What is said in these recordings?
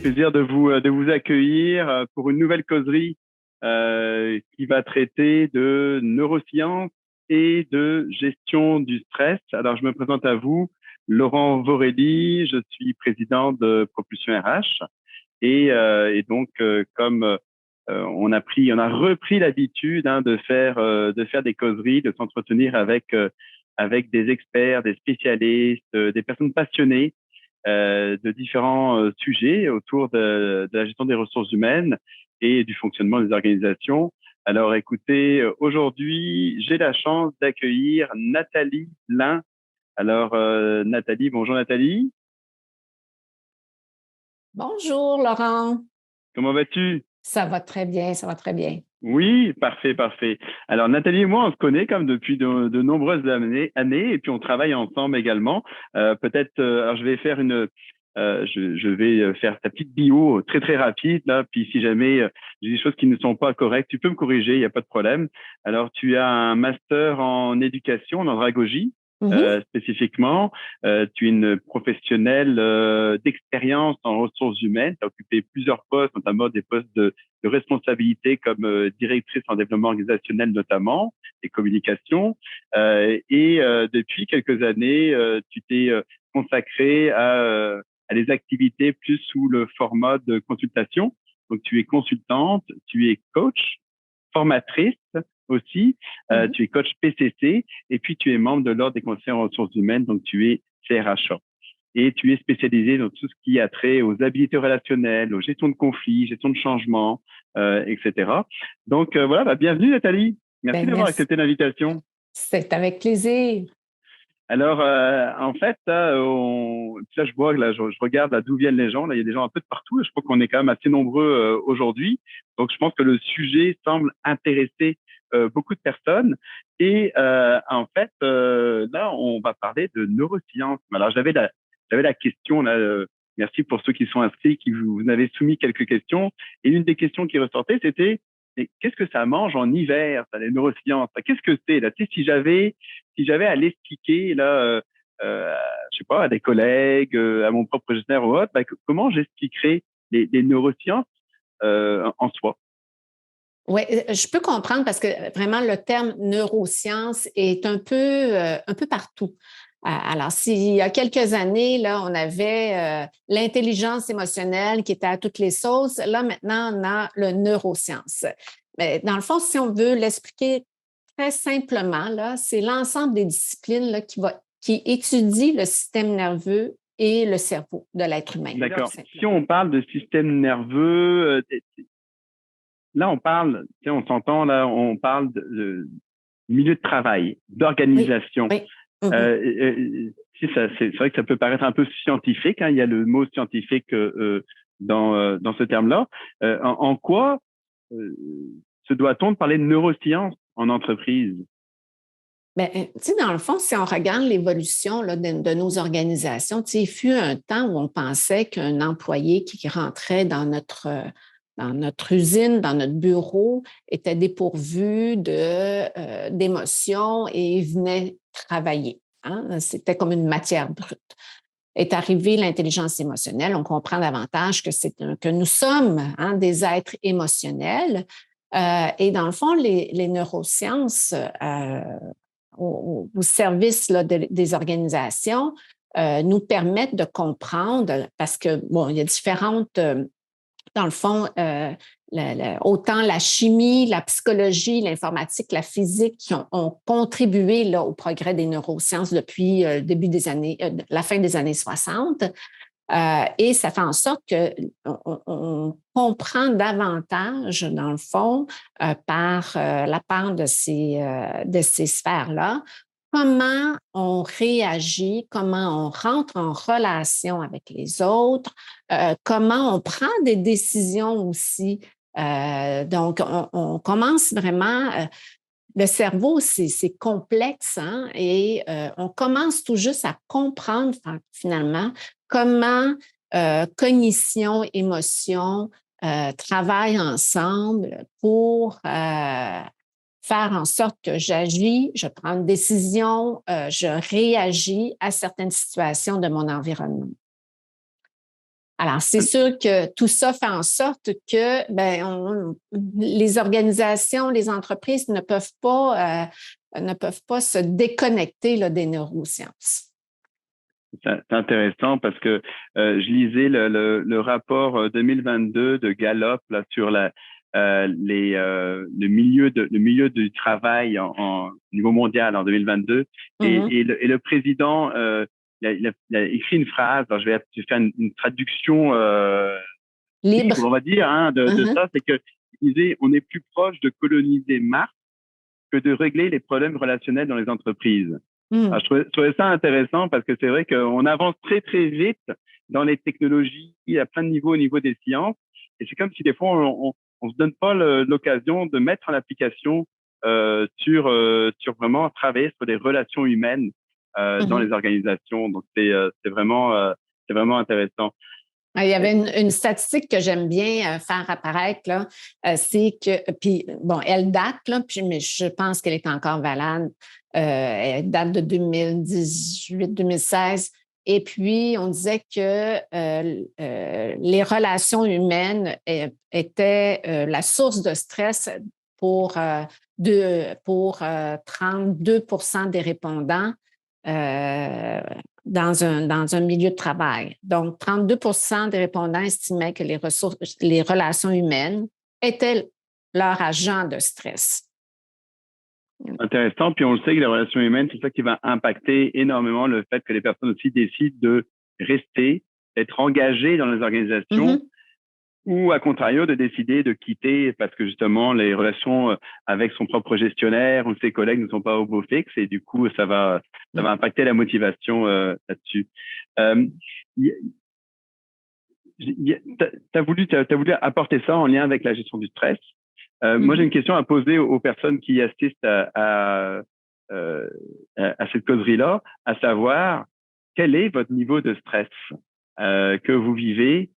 plaisir de vous accueillir pour une nouvelle causerie qui va traiter de neurosciences et de gestion du stress. Alors, je me présente à vous, Laurent Vorelli, je suis président de Propulsion RH et donc comme on a repris l'habitude de faire des causeries, de s'entretenir avec des experts, des spécialistes, des personnes passionnées de différents sujets autour de la gestion des ressources humaines et du fonctionnement des organisations. Alors, écoutez, aujourd'hui, j'ai la chance d'accueillir Nathalie Lin. Alors, Nathalie, bonjour Nathalie. Bonjour Laurent, Comment vas-tu? ça va très bien, ça va très bien. Oui, parfait, parfait. Alors, Nathalie et moi, on se connaît comme depuis de nombreuses années, et puis on travaille ensemble également. Peut-être, alors je vais faire je vais faire ta petite bio très très rapide là. Puis si jamais j'ai des choses qui ne sont pas correctes, tu peux me corriger, il n'y a pas de problème. Alors, tu as un master en éducation, en andragogie. Mhm. Spécifiquement, tu es une professionnelle d'expérience en ressources humaines. Tu as occupé plusieurs postes, notamment des postes de responsabilité comme directrice en développement organisationnel notamment et communication. Depuis quelques années, tu t'es consacré à des activités plus sous le format de consultation. Donc, tu es consultante, tu es coach, formatrice aussi, Mhm. tu es coach PCC et puis tu es membre de l'Ordre des conseillers en ressources humaines, donc tu es CRHA et tu es spécialisé dans tout ce qui a trait aux habiletés relationnelles, aux gestions de conflits, gestion de changement, etc. Donc voilà, Bienvenue Nathalie. Merci Ben, d'avoir merci, accepté l'invitation. c'est avec plaisir. Alors en fait, là, je regarde là d'où viennent les gens. Là, il y a des gens un peu de partout. Je crois qu'on est quand même assez nombreux aujourd'hui. Donc je pense que le sujet semble intéresser beaucoup de personnes. Et en fait, là, on va parler de neurosciences. Alors j'avais la question là. Merci pour ceux qui sont inscrits, qui vous avez soumis quelques questions. Et une des questions qui ressortait, c'était mais qu'est-ce que ça mange en hiver, ça, les neurosciences? Qu'est-ce que c'est là? Tu sais, si j'avais à l'expliquer là, je sais pas, à des collègues, à mon propre gestionnaire ou autre, comment j'expliquerais les neurosciences en soi? Oui, je peux comprendre parce que vraiment le terme neurosciences est un peu partout. Alors, s'il y a quelques années, là, on avait l'intelligence émotionnelle qui était à toutes les sauces, là, maintenant, on a le neurosciences. Mais dans le fond, si on veut l'expliquer très simplement, là, c'est l'ensemble des disciplines là, qui étudient le système nerveux et le cerveau de l'être humain. D'accord. Si on parle de système nerveux, là, on parle, tu sais, on s'entend, là, on parle de milieu de travail, Oui, d'organisation. oui. Mhm. Si c'est vrai que ça peut paraître un peu scientifique, hein, il y a le mot scientifique dans ce terme-là. En quoi se doit-on de parler de neurosciences en entreprise? Bien, tu sais, dans le fond, si on regarde l'évolution là, de nos organisations, tu sais, il fut un temps où on pensait qu'un employé qui rentrait dans notre usine, dans notre bureau, était dépourvu d'émotions et il venait travailler. Hein? C'était comme une matière brute. Est arrivée l'intelligence émotionnelle, on comprend davantage que nous sommes des êtres émotionnels. Et dans le fond, les neurosciences au service là, des organisations nous permettent de comprendre, parce que, bon, il y a différentes, dans le fond, autant la chimie, la psychologie, l'informatique, la physique qui ont contribué là, au progrès des neurosciences depuis début des années, la fin des années 60. Et ça fait en sorte qu'on comprend davantage, dans le fond, par la part de ces sphères-là, comment on réagit, comment on rentre en relation avec les autres, comment on prend des décisions aussi. Donc, on commence vraiment le cerveau, c'est complexe hein, et on commence tout juste à comprendre finalement comment cognition, émotion travaillent ensemble pour faire en sorte que j'agis, je prends une décision, je réagis à certaines situations de mon environnement. Alors, c'est sûr que tout ça fait en sorte que les organisations, les entreprises ne peuvent pas se déconnecter là, des neurosciences. C'est intéressant parce que je lisais le rapport 2022 de Gallup là, sur le milieu du travail au niveau mondial en 2022 et le président il a écrit une phrase. Alors je vais faire une traduction libre, on va dire, hein, de ça, c'est que il disait on est plus proche de coloniser Mars que de régler les problèmes relationnels dans les entreprises. Alors, je trouvais ça intéressant parce que c'est vrai qu'on avance très, très vite dans les technologies à plein de niveaux au niveau des sciences. Et c'est comme si des fois, on se donne pas l'occasion de mettre en application sur vraiment travailler sur des relations humaines dans les organisations. Donc, c'est vraiment intéressant. Il y avait une statistique que j'aime bien faire apparaître, là, c'est que, puis bon, elle date, là, mais je pense qu'elle est encore valable. Elle date de 2018-2016. Et puis, on disait que les relations humaines étaient la source de stress pour 32% des répondants dans un milieu de travail. Donc, 32% des répondants estimaient que les relations humaines étaient leur agent de stress. Intéressant. Puis on le sait que les relations humaines, c'est ça qui va impacter énormément le fait que les personnes aussi décident de rester, d'être engagées dans les organisations ou à contrario de décider de quitter parce que justement les relations avec son propre gestionnaire ou ses collègues ne sont pas au beau fixe et du coup ça va impacter la motivation là-dessus. T'as voulu apporter ça en lien avec la gestion du stress. Moi, j'ai une question à poser aux personnes qui assistent à cette causerie-là, à savoir, quel est votre niveau de stress que vous vivez?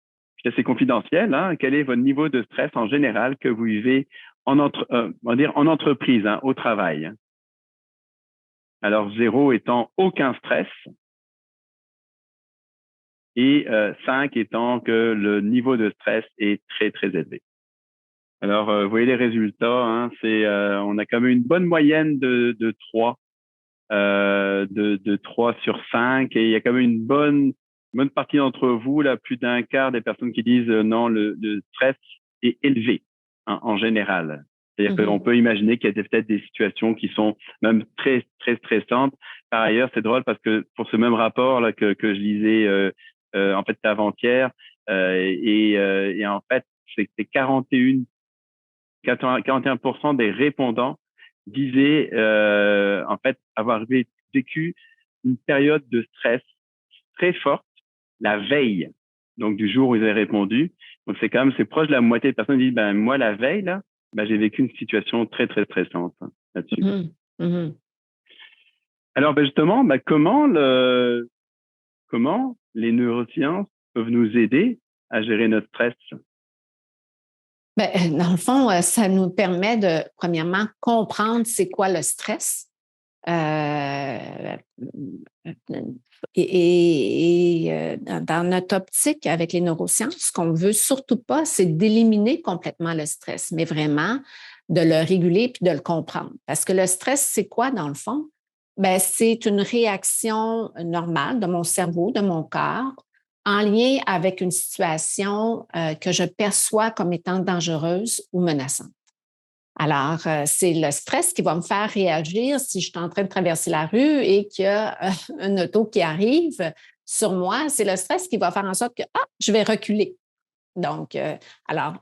C'est confidentiel, hein? Quel est votre niveau de stress en général que vous vivez on va dire en entreprise, hein, au travail? Alors, 0 étant aucun stress et 5 étant que le niveau de stress est très, très élevé. Alors, vous voyez les résultats, hein, on a quand même une bonne moyenne de 3, de 3 sur 5, et il y a quand même une bonne partie d'entre vous, là, plus d'un quart des personnes qui disent non, le stress est élevé, hein, en général. C'est-à-dire qu'on peut imaginer qu'il y a peut-être des situations qui sont même très, très stressantes. Par ailleurs, c'est drôle parce que pour ce même rapport là que je lisais, en fait, avant-hier, et en fait, c'est 41% des répondants disaient en fait avoir vécu une période de stress très forte la veille, donc du jour où ils avaient répondu. Donc c'est proche de la moitié des personnes qui disent moi la veille là, j'ai vécu une situation très très stressante là-dessus. Alors justement, comment les neurosciences peuvent nous aider à gérer notre stress? Dans le fond, ça nous permet de, premièrement, comprendre c'est quoi le stress. Dans notre optique avec les neurosciences, ce qu'on ne veut surtout pas, c'est d'éliminer complètement le stress, mais vraiment de le réguler puis de le comprendre. Parce que le stress, c'est quoi dans le fond? C'est une réaction normale de mon cerveau, de mon corps, en lien avec une situation que je perçois comme étant dangereuse ou menaçante. Alors, c'est le stress qui va me faire réagir si je suis en train de traverser la rue et qu'il y a un auto qui arrive sur moi. C'est le stress qui va faire en sorte que je vais reculer. Donc, alors,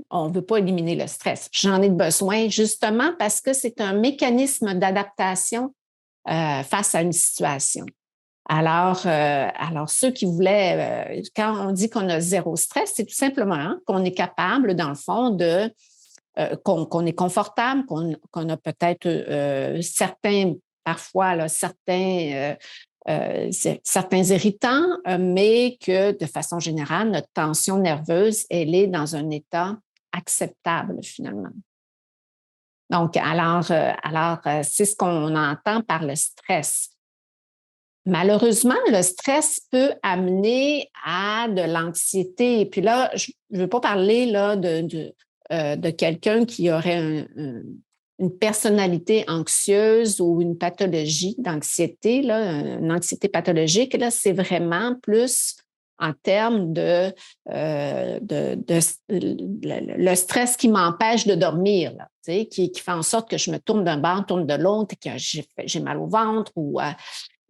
on ne veut pas éliminer le stress. J'en ai besoin justement parce que c'est un mécanisme d'adaptation face à une situation. Alors, ceux qui voulaient, quand on dit qu'on a zéro stress, c'est tout simplement qu'on est capable, dans le fond, qu'on est confortable, qu'on a peut-être parfois certains irritants, mais que de façon générale, notre tension nerveuse, elle est dans un état acceptable finalement. Donc, alors c'est ce qu'on entend par le stress. Malheureusement, le stress peut amener à de l'anxiété. Et puis là, je ne veux pas parler là, de quelqu'un qui aurait une personnalité anxieuse ou une pathologie d'anxiété, là, une anxiété pathologique. Là, c'est vraiment plus en termes le stress qui m'empêche de dormir, là, qui fait en sorte que je me tourne d'un bord, tourne de l'autre, et que j'ai mal au ventre ou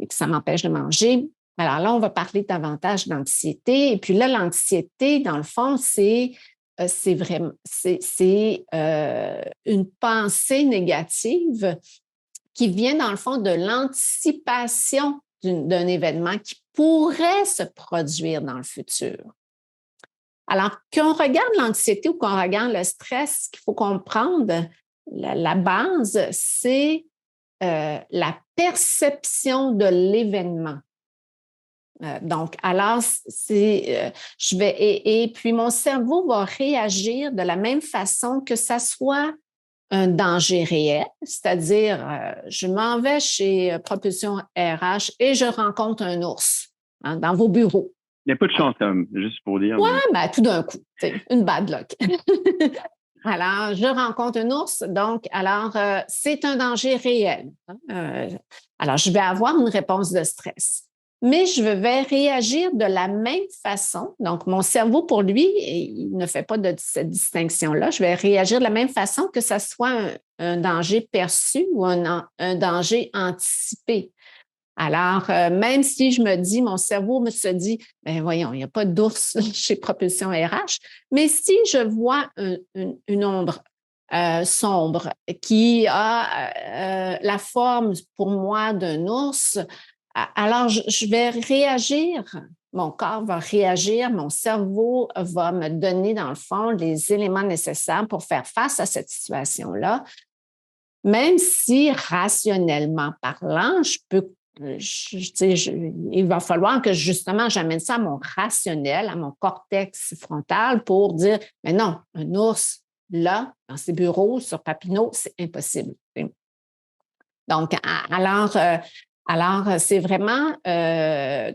et que ça m'empêche de manger. Alors là, on va parler davantage d'anxiété. Et puis là, l'anxiété, dans le fond, c'est vraiment une pensée négative qui vient, dans le fond, de l'anticipation d'un événement qui pourrait se produire dans le futur. Alors, qu'on regarde l'anxiété ou qu'on regarde le stress, ce qu'il faut comprendre, la base, c'est la perception de l'événement. Donc, alors, et puis mon cerveau va réagir de la même façon que ça soit un danger réel, c'est-à-dire, je m'en vais chez Propulsion RH et je rencontre un ours dans vos bureaux. Il y a peu de chance, quand même, juste pour dire. Oui, mais tout d'un coup, une bad luck. Alors, je rencontre un ours, donc, c'est un danger réel. Alors, je vais avoir une réponse de stress. Mais je vais réagir de la même façon. Donc, mon cerveau, pour lui, il ne fait pas de cette distinction-là. Je vais réagir de la même façon que ce soit un danger perçu ou un danger anticipé. Alors, même si je me dis, mon cerveau se dit, ben voyons, il n'y a pas d'ours chez Propulsion RH, mais si je vois une ombre sombre qui a la forme pour moi d'un ours, alors je vais réagir, mon corps va réagir, mon cerveau va me donner, dans le fond, les éléments nécessaires pour faire face à cette situation-là, même si rationnellement parlant, il va falloir que justement j'amène ça à mon rationnel, à mon cortex frontal pour dire, mais non, un ours, là, dans ses bureaux, sur Papineau, c'est impossible. Donc, alors c'est vraiment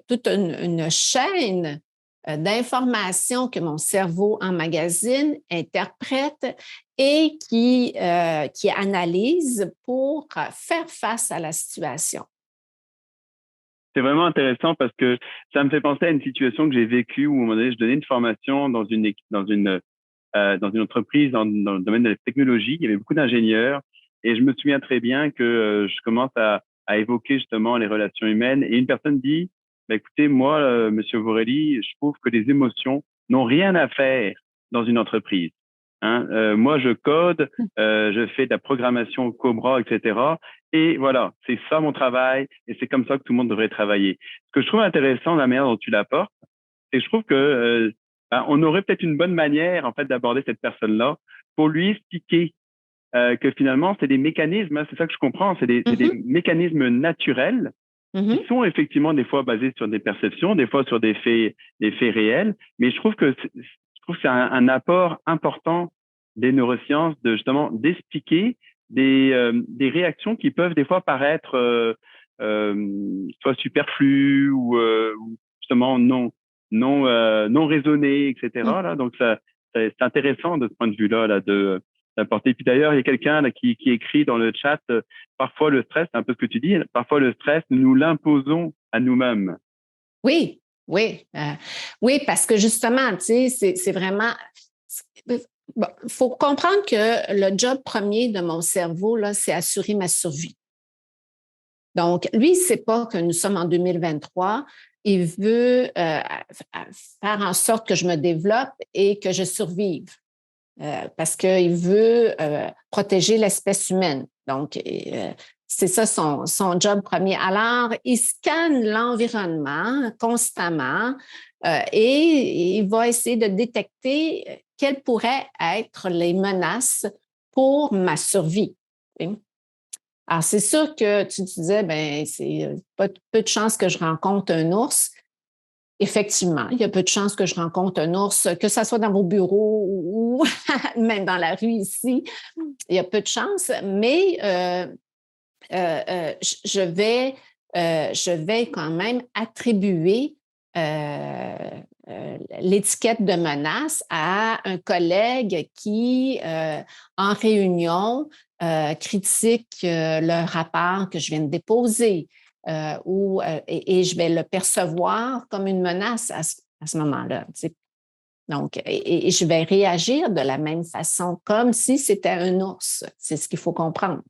toute une chaîne d'informations que mon cerveau emmagasine, interprète et qui analyse pour faire face à la situation. C'est vraiment intéressant parce que ça me fait penser à une situation que j'ai vécue où, à un moment donné, je donnais une formation dans une entreprise dans le domaine de la technologie. Il y avait beaucoup d'ingénieurs et je me souviens très bien que je commence à évoquer justement les relations humaines et une personne dit, bah, écoutez, moi, Monsieur Vorelli, je trouve que les émotions n'ont rien à faire dans une entreprise. Hein, moi, je code, je fais de la programmation Cobra, etc. Et voilà, c'est ça mon travail et c'est comme ça que tout le monde devrait travailler. Ce que je trouve intéressant, la manière dont tu l'apportes, c'est que je trouve que on aurait peut-être une bonne manière en fait d'aborder cette personne-là pour lui expliquer que finalement c'est des mécanismes, hein, c'est ça que je comprends, c'est des mécanismes naturels qui sont effectivement des fois basés sur des perceptions, des fois sur des faits réels, mais je trouve que c'est un apport important des neurosciences de justement d'expliquer des réactions qui peuvent des fois paraître soit superflues ou justement non raisonnées, etc. Là, donc c'est intéressant de ce point de vue-là là, d'apporter. Puis d'ailleurs, il y a quelqu'un là qui écrit dans le chat, parfois le stress, c'est un peu ce que tu dis, parfois le stress, nous l'imposons à nous-mêmes. Oui, oui, oui, parce que justement, tu sais, c'est vraiment. Bon, faut comprendre que le job premier de mon cerveau, là, c'est assurer ma survie. Donc, lui, il ne sait pas que nous sommes en 2023. Il veut faire en sorte que je me développe et que je survive. Parce qu'il veut protéger l'espèce humaine. Donc, c'est ça son job premier. Alors, il scanne l'environnement constamment et il va essayer de détecter quelles pourraient être les menaces pour ma survie. Alors, c'est sûr que tu disais, ben c'est peu de chances que je rencontre un ours. Effectivement, il y a peu de chances que je rencontre un ours, que ce soit dans vos bureaux ou même dans la rue ici. Il y a peu de chances, mais je vais je vais quand même attribuer l'étiquette de menace à un collègue qui, en réunion, critique le rapport que je viens de déposer et je vais le percevoir comme une menace à ce moment-là. Donc, et je vais réagir de la même façon, comme si c'était un ours. C'est ce qu'il faut comprendre.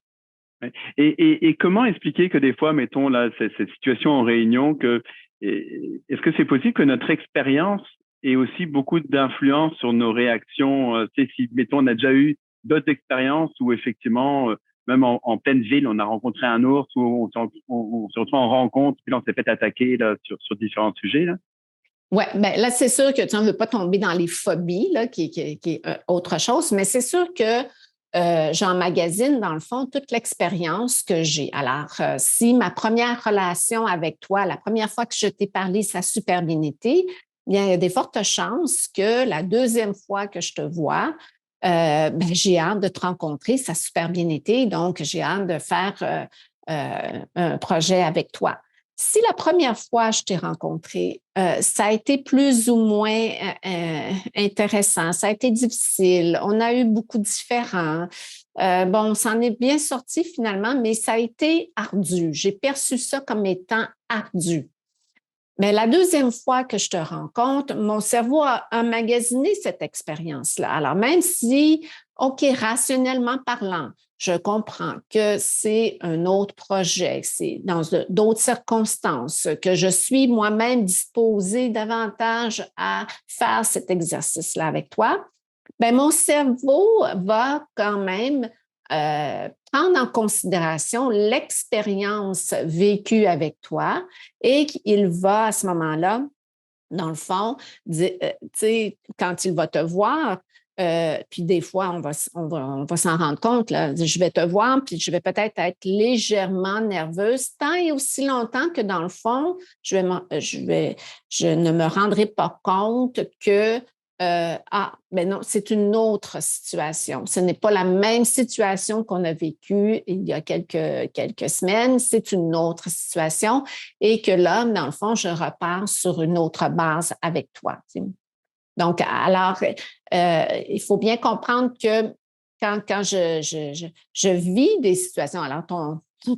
Et comment expliquer que des fois, mettons là, cette situation en réunion, est-ce que c'est possible que notre expérience ait aussi beaucoup d'influence sur nos réactions? Si, mettons, on a déjà eu d'autres expériences où effectivement, même en pleine ville, on a rencontré un ours, ou on se retrouve en rencontre, puis là, on s'est fait attaquer là, sur différents sujets, là. Oui, bien là, c'est sûr que tu ne veux pas tomber dans les phobies, là, qui est autre chose, mais c'est sûr que j'emmagasine, dans le fond, toute l'expérience que j'ai. Alors, si ma première relation avec toi, la première fois que je t'ai parlé, ça a super bien été, bien, il y a des fortes chances que la deuxième fois que je te vois, ben, j'ai hâte de te rencontrer, ça a super bien été, donc j'ai hâte de faire un projet avec toi. Si la première fois je t'ai rencontré, ça a été plus ou moins intéressant, ça a été difficile, on a eu beaucoup de différends. Bon, on s'en est bien sorti finalement, mais ça a été ardu. J'ai perçu ça comme étant ardu. Mais la deuxième fois que je te rencontre, mon cerveau a emmagasiné cette expérience-là. Alors, même si, OK, rationnellement parlant, je comprends que c'est un autre projet, c'est dans d'autres circonstances, que je suis moi-même disposée davantage à faire cet exercice-là avec toi, bien, mon cerveau va quand même prendre en considération l'expérience vécue avec toi et qu'il va à ce moment-là, dans le fond, quand il va te voir, puis des fois, on va s'en rendre compte, là, je vais te voir, puis je vais peut-être être légèrement nerveuse, tant et aussi longtemps que dans le fond, je ne me rendrai pas compte que ben non, c'est une autre situation. Ce n'est pas la même situation qu'on a vécue il y a quelques semaines, c'est une autre situation et que là, dans le fond, je repars sur une autre base avec toi. Donc, alors, il faut bien comprendre que quand je vis des situations, alors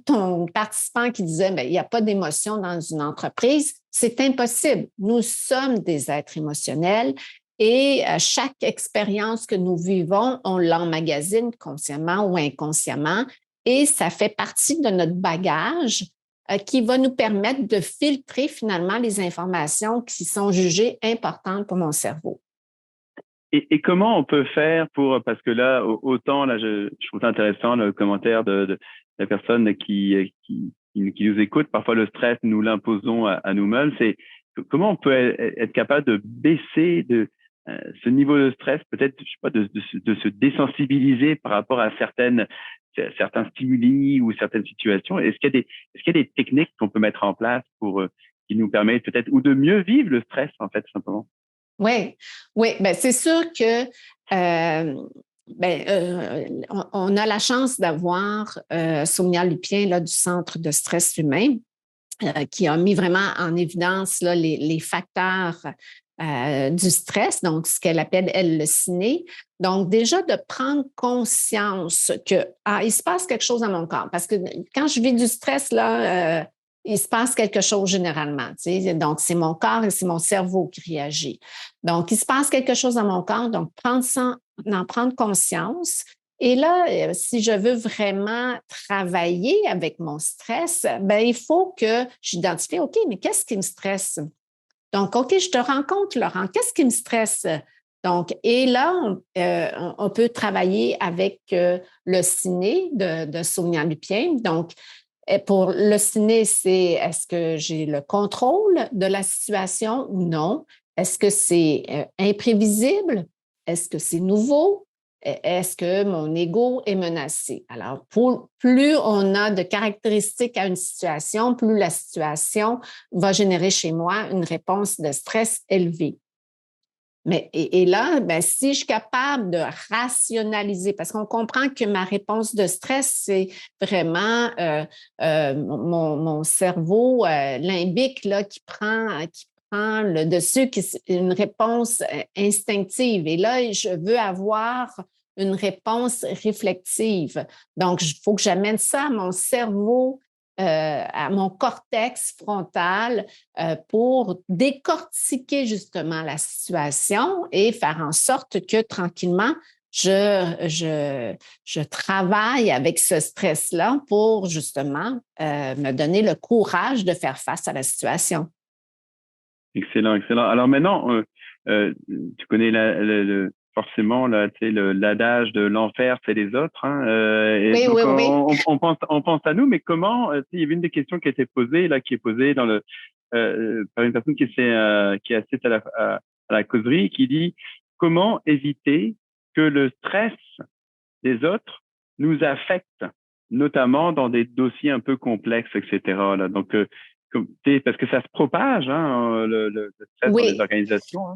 ton participant qui disait, bien, il n'y a pas d'émotion dans une entreprise, c'est impossible. Nous sommes des êtres émotionnels et chaque expérience que nous vivons, on l'emmagasine consciemment ou inconsciemment et ça fait partie de notre bagage qui va nous permettre de filtrer finalement les informations qui sont jugées importantes pour mon cerveau. Et comment on peut faire parce que là, autant, là, je trouve ça intéressant le commentaire de la personne qui nous écoute. Parfois, le stress, nous l'imposons à nous-mêmes. C'est comment on peut être capable de baisser ce niveau de stress, peut-être, je sais pas, de se désensibiliser par rapport à certains stimuli ou certaines situations. Est-ce qu'il y a des techniques qu'on peut mettre en place qui nous permettent peut-être, ou de mieux vivre le stress, en fait, simplement? Oui, oui, bien, c'est sûr que on a la chance d'avoir Sonia Lupien là, du Centre de stress humain qui a mis vraiment en évidence là, les facteurs du stress, donc ce qu'elle appelle, elle, le ciné. Donc, déjà de prendre conscience que il se passe quelque chose dans mon corps. Parce que quand je vis du stress, là, il se passe quelque chose généralement. Tu sais? Donc, c'est mon corps et c'est mon cerveau qui réagit. Donc, il se passe quelque chose dans mon corps, donc en prendre conscience. Et là, si je veux vraiment travailler avec mon stress, ben il faut que j'identifie, OK, mais qu'est-ce qui me stresse? Donc, OK, je te rencontre, Laurent, qu'est-ce qui me stresse? Donc, et là, on peut travailler avec le ciné de Sonia Lupien. Donc, pour le ciné, c'est est-ce que j'ai le contrôle de la situation ou non? Est-ce que c'est imprévisible? Est-ce que c'est nouveau? Est-ce que mon ego est menacé? Alors, plus on a de caractéristiques à une situation, plus la situation va générer chez moi une réponse de stress élevée. Et là, ben, si je suis capable de rationaliser, parce qu'on comprend que ma réponse de stress, c'est vraiment mon cerveau limbique là, qui prend le dessus, une réponse instinctive. Et là, je veux avoir une réponse réflexive. Donc, il faut que j'amène ça à mon cerveau, à mon cortex frontal pour décortiquer justement la situation et faire en sorte que tranquillement, je travaille avec ce stress-là pour justement me donner le courage de faire face à la situation. Excellent, excellent. Alors maintenant, tu connais forcément l'adage de l'enfer, c'est les autres. Hein, et Oui, donc oui, oui. on pense à nous, mais comment il y avait une des questions qui a été posée là, qui est posée dans par une personne qui qui assiste à la causerie, qui dit comment éviter que le stress des autres nous affecte, notamment dans des dossiers un peu complexes, etc. Là. Donc parce que ça se propage, hein, le stress dans les Oui. organisations. Hein.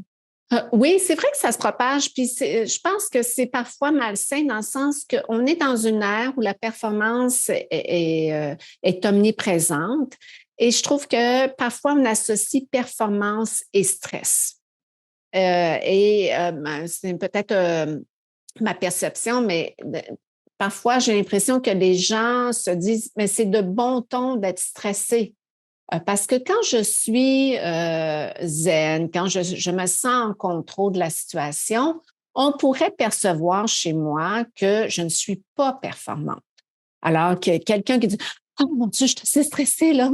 Oui, c'est vrai que ça se propage, puis je pense que c'est parfois malsain dans le sens qu'on est dans une ère où la performance est omniprésente et je trouve que parfois on associe performance et stress. C'est peut-être ma perception, mais parfois j'ai l'impression que les gens se disent, mais c'est de bon ton d'être stressé. Parce que quand je suis zen, quand je me sens en contrôle de la situation, on pourrait percevoir chez moi que je ne suis pas performante. Alors que quelqu'un qui dit oh mon Dieu, je suis assez stressée là.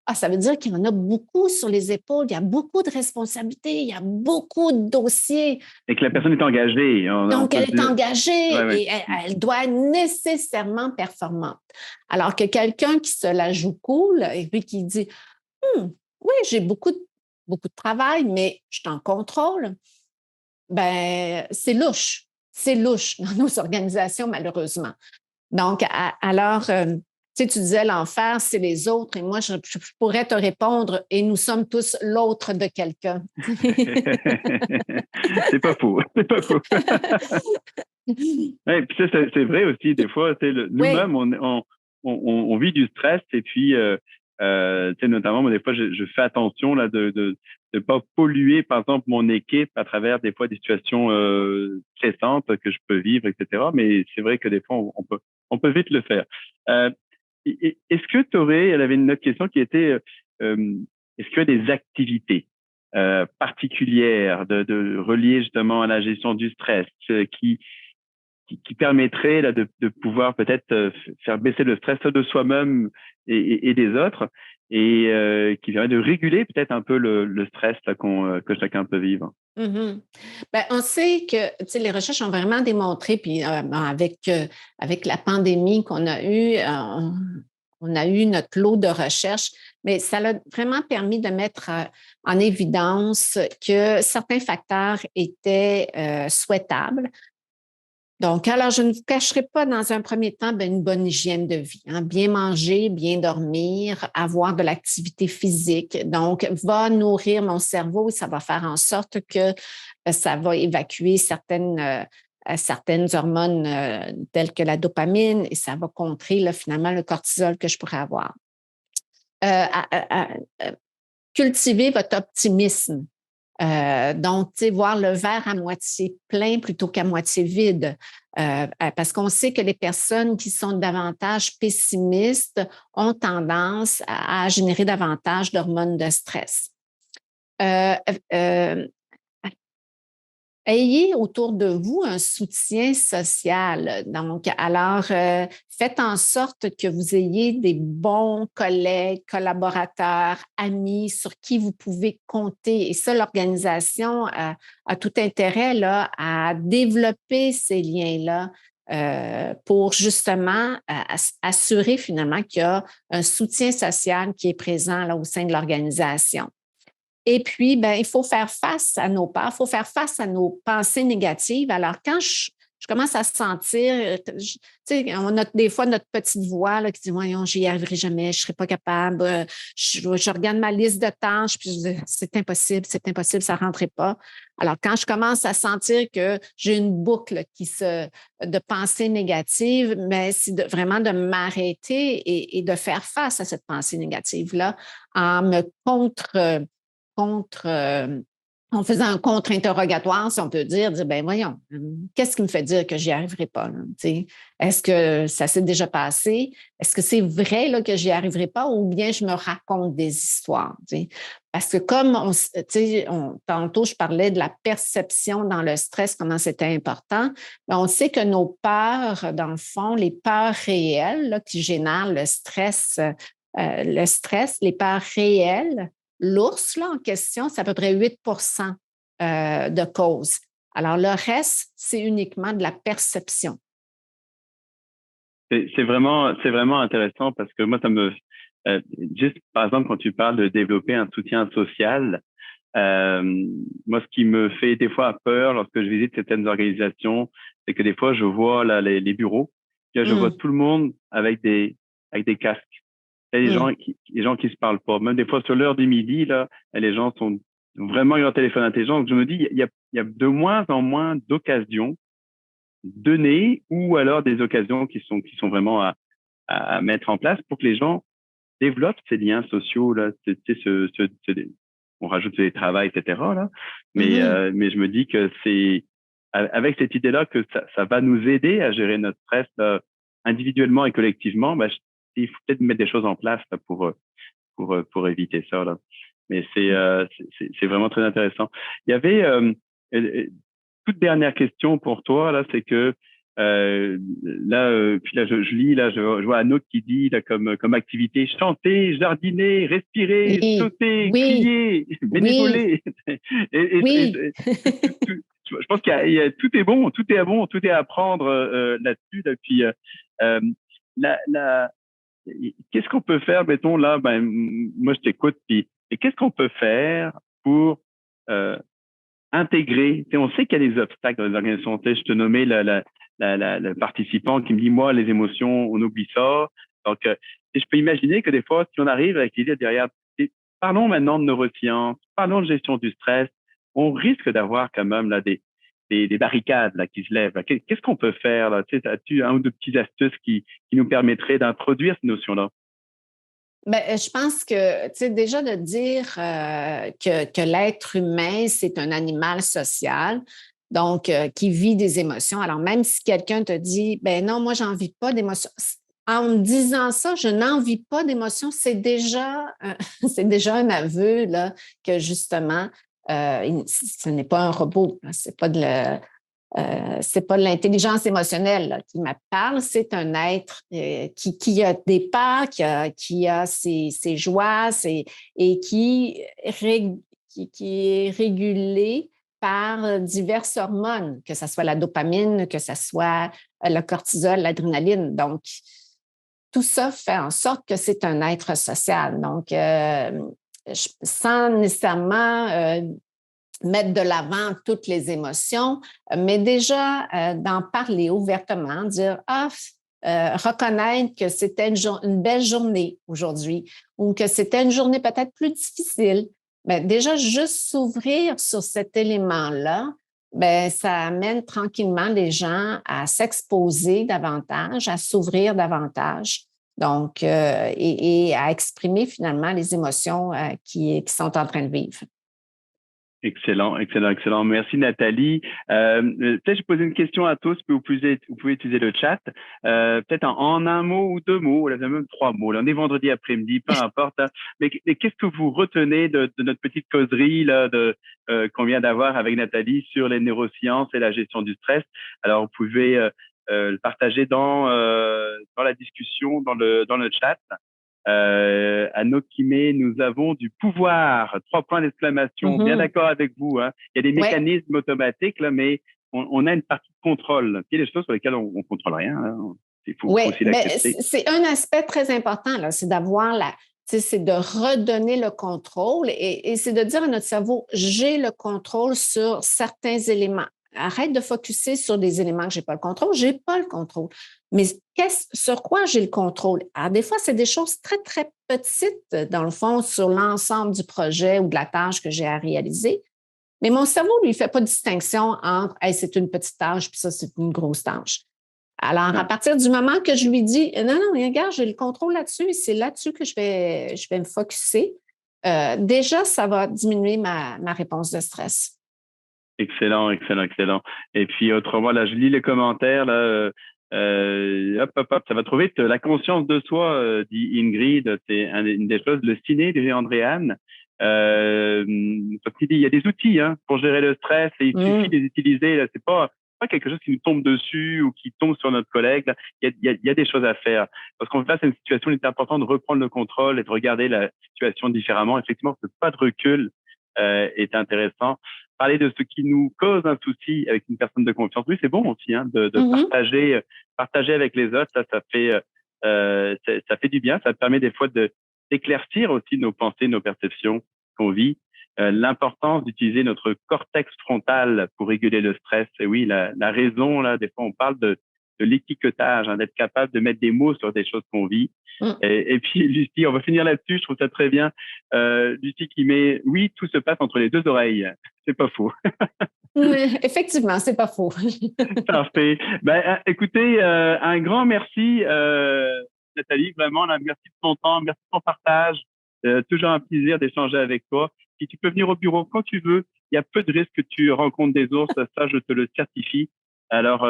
Ah, ça veut dire qu'il y en a beaucoup sur les épaules, il y a beaucoup de responsabilités, il y a beaucoup de dossiers. Et que la personne est engagée. Donc, elle est engagée ouais, ouais. et elle doit être nécessairement performante. Alors que quelqu'un qui se la joue cool et puis qui dit oui, j'ai beaucoup de travail, mais je suis en contrôle. Ben, c'est louche. C'est louche dans nos organisations, malheureusement. Donc, alors, tu sais, tu disais l'enfer, c'est les autres, et moi, je pourrais te répondre, et nous sommes tous l'autre de quelqu'un. C'est pas faux, c'est pas faux. Ouais, puis ça, c'est vrai aussi, des fois, nous-mêmes, on vit du stress, et puis, notamment, moi, des fois, je fais attention là, de pas polluer, par exemple, mon équipe à travers des fois des situations stressantes que je peux vivre, etc. Mais c'est vrai que des fois, on peut vite le faire. Est-ce que tu aurais, elle avait une autre question qui était, est-ce qu'il y a des activités particulières de reliées justement à la gestion du stress qui permettraient là, de pouvoir peut-être faire baisser le stress de soi-même et des autres et qui permet de réguler peut-être un peu le stress là, que chacun peut vivre. Mm-hmm. Ben, on sait que les recherches ont vraiment démontré, puis avec la pandémie qu'on a eue, on a eu notre lot de recherches, mais ça a vraiment permis de mettre en évidence que certains facteurs étaient souhaitables. Donc, alors, je ne vous cacherai pas dans un premier temps une bonne hygiène de vie. Hein, bien manger, bien dormir, avoir de l'activité physique. Donc, va nourrir mon cerveau et ça va faire en sorte que ça va évacuer certaines hormones telles que la dopamine et ça va contrer là, finalement le cortisol que je pourrais avoir. Cultiver votre optimisme. Donc, tu sais, voir le verre à moitié plein plutôt qu'à moitié vide. Parce qu'on sait que les personnes qui sont davantage pessimistes ont tendance à générer davantage d'hormones de stress. Ayez autour de vous un soutien social. Donc, alors, faites en sorte que vous ayez des bons collègues, collaborateurs, amis sur qui vous pouvez compter. Et ça, l'organisation a tout intérêt là, à développer ces liens-là pour justement assurer finalement qu'il y a un soutien social qui est présent là, au sein de l'organisation. Et puis, ben, il faut faire face à nos peurs, il faut faire face à nos pensées négatives. Alors, quand je commence à sentir, tu sais, on a des fois notre petite voix là, qui dit, voyons, j'y arriverai jamais, je ne serai pas capable, je regarde ma liste de tâches, puis je dis, c'est impossible, ça ne rentrait pas. Alors, quand je commence à sentir que j'ai une boucle de pensée négative, mais c'est vraiment de m'arrêter et de faire face à cette pensée négative-là en me en faisant un contre-interrogatoire, si on peut dire, ben voyons, qu'est-ce qui me fait dire que j'y arriverai pas? Là, est-ce que ça s'est déjà passé? Est-ce que c'est vrai là, que j'y arriverai pas ou bien je me raconte des histoires? T'sais? Parce que comme tantôt, je parlais de la perception dans le stress, comment c'était important, mais on sait que nos peurs, dans le fond, les peurs réelles là, qui génèrent le stress, les peurs réelles, l'ours, là, en question, c'est à peu près 8 de cause. Alors, le reste, c'est uniquement de la perception. C'est vraiment intéressant parce que moi, juste par exemple, quand tu parles de développer un soutien social, moi, ce qui me fait des fois peur lorsque je visite certaines organisations, c'est que des fois, je vois là, les bureaux, puis là, je vois tout le monde avec des casques. Il y a des gens qui se parlent pas. Même des fois, sur l'heure du midi, là, les gens sont vraiment avec leur téléphone intelligent. Donc, je me dis, il y a de moins en moins d'occasions données ou alors des occasions qui sont vraiment à mettre en place pour que les gens développent ces liens sociaux, là. On rajoute des travails, etc., là. Mais je me dis que c'est avec cette idée-là que ça va nous aider à gérer notre stress, individuellement et collectivement. Il faut peut-être mettre des choses en place là, pour éviter ça là. Mais c'est vraiment très intéressant. Il y avait toute dernière question pour toi là, c'est que puis là je lis là, je vois un autre qui dit là comme activité chanter, jardiner, respirer, sauter, crier, bénévoler. Je pense tout est bon, tout est à apprendre là-dessus. Là, puis qu'est-ce qu'on peut faire, mettons, là, moi, je t'écoute, et qu'est-ce qu'on peut faire pour intégrer, on sait qu'il y a des obstacles dans les organisations, je te nommais le participant qui me dit, moi, les émotions, on oublie ça. Donc, je peux imaginer que des fois, si on arrive avec l'idée derrière, parlons maintenant de neurosciences, parlons de gestion du stress, on risque d'avoir quand même là des barricades là qui se lèvent. Là. Qu'est-ce qu'on peut faire là? As-tu un ou deux petites astuces qui nous permettraient d'introduire cette notion-là? Ben, je pense que, déjà de dire que l'être humain, c'est un animal social, donc qui vit des émotions. Alors, même si quelqu'un te dit, ben non, moi, j'en vis pas d'émotions. En me disant ça, je n'en vis pas d'émotions, c'est déjà un aveu là, que justement, ce n'est pas un robot, c'est pas de l'intelligence émotionnelle là, qui me parle, c'est un être qui a des peurs, qui a ses joies et qui est régulé par diverses hormones, que ce soit la dopamine, que ce soit le cortisol, l'adrénaline. Donc, tout ça fait en sorte que c'est un être social. Donc, sans nécessairement mettre de l'avant toutes les émotions, mais déjà d'en parler ouvertement, dire reconnaître que c'était une belle journée aujourd'hui ou que c'était une journée peut-être plus difficile. Mais déjà, juste s'ouvrir sur cet élément-là, ça amène tranquillement les gens à s'exposer davantage, à s'ouvrir davantage. Donc, et à exprimer finalement les émotions qui sont en train de vivre. Excellent. Merci Nathalie. Peut-être je pose une question à tous, puis vous pouvez utiliser le chat. Peut-être en un mot ou deux mots, là, même trois mots. Là, on est vendredi après-midi, peu importe. Hein. Mais qu'est-ce que vous retenez de notre petite causerie là, qu'on vient d'avoir avec Nathalie sur les neurosciences et la gestion du stress? Alors vous pouvez le partager dans la discussion, dans le chat. À Nokime, nous avons du pouvoir. 3 points d'exclamation. Bien d'accord avec vous. Hein. Il y a des mécanismes automatiques, là, mais on a une partie de contrôle. Il y a des choses sur lesquelles on ne contrôle rien. Hein. Il faut aussi l'accepter. C'est un aspect très important, là, c'est d'avoir c'est de redonner le contrôle et c'est de dire à notre cerveau, j'ai le contrôle sur certains éléments. arrête de focuser sur des éléments que j'ai pas le contrôle. J'ai pas le contrôle. Mais sur quoi j'ai le contrôle? Alors, des fois, c'est des choses très, très petites, dans le fond, sur l'ensemble du projet ou de la tâche que j'ai à réaliser. Mais mon cerveau ne lui fait pas de distinction entre hey, c'est une petite tâche puis ça, c'est une grosse tâche. Alors, à partir du moment que je lui dis non, non, regarde, j'ai le contrôle là-dessus et c'est là-dessus que je vais me focusser, déjà, ça va diminuer ma réponse de stress. Excellent, excellent, excellent. Et puis autrement, là, je lis les commentaires, là, hop, hop, hop, ça va trop vite. La conscience de soi, dit Ingrid, c'est une des choses, le ciné, dirait Andréane. Parce qu'il dit, il y a des outils hein, pour gérer le stress et il suffit de les utiliser. Là, c'est pas quelque chose qui nous tombe dessus ou qui tombe sur notre collègue. Là. Il y a des choses à faire. Parce qu'on face à une situation, il est important de reprendre le contrôle et de regarder la situation différemment. Effectivement, ce pas de recul est intéressant. Parler de ce qui nous cause un souci avec une personne de confiance, oui, c'est bon aussi hein, de partager avec les autres. Ça fait du bien. Ça permet des fois d'éclaircir aussi nos pensées, nos perceptions qu'on vit. L'importance d'utiliser notre cortex frontal pour réguler le stress. Et oui, la raison, là, des fois, on parle de l'étiquetage, hein, d'être capable de mettre des mots sur des choses qu'on vit. Et puis, Lucie, on va finir là-dessus, je trouve ça très bien. Lucie qui met, oui, tout se passe entre les deux oreilles. C'est pas faux. Effectivement, c'est pas faux. Parfait. Ben, écoutez, un grand merci, Nathalie, vraiment, là, merci de ton temps, merci de ton partage. Toujours un plaisir d'échanger avec toi. Si tu peux venir au bureau quand tu veux, il y a peu de risques que tu rencontres des ours, ça, je te le certifie. Alors,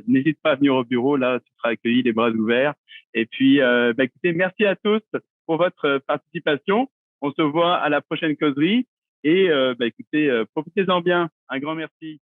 n'hésite pas à venir au bureau, là, tu seras accueilli les bras ouverts. Et puis, ben, écoutez, merci à tous pour votre participation. On se voit à la prochaine causerie. Et ben, écoutez, profitez-en bien. Un grand merci.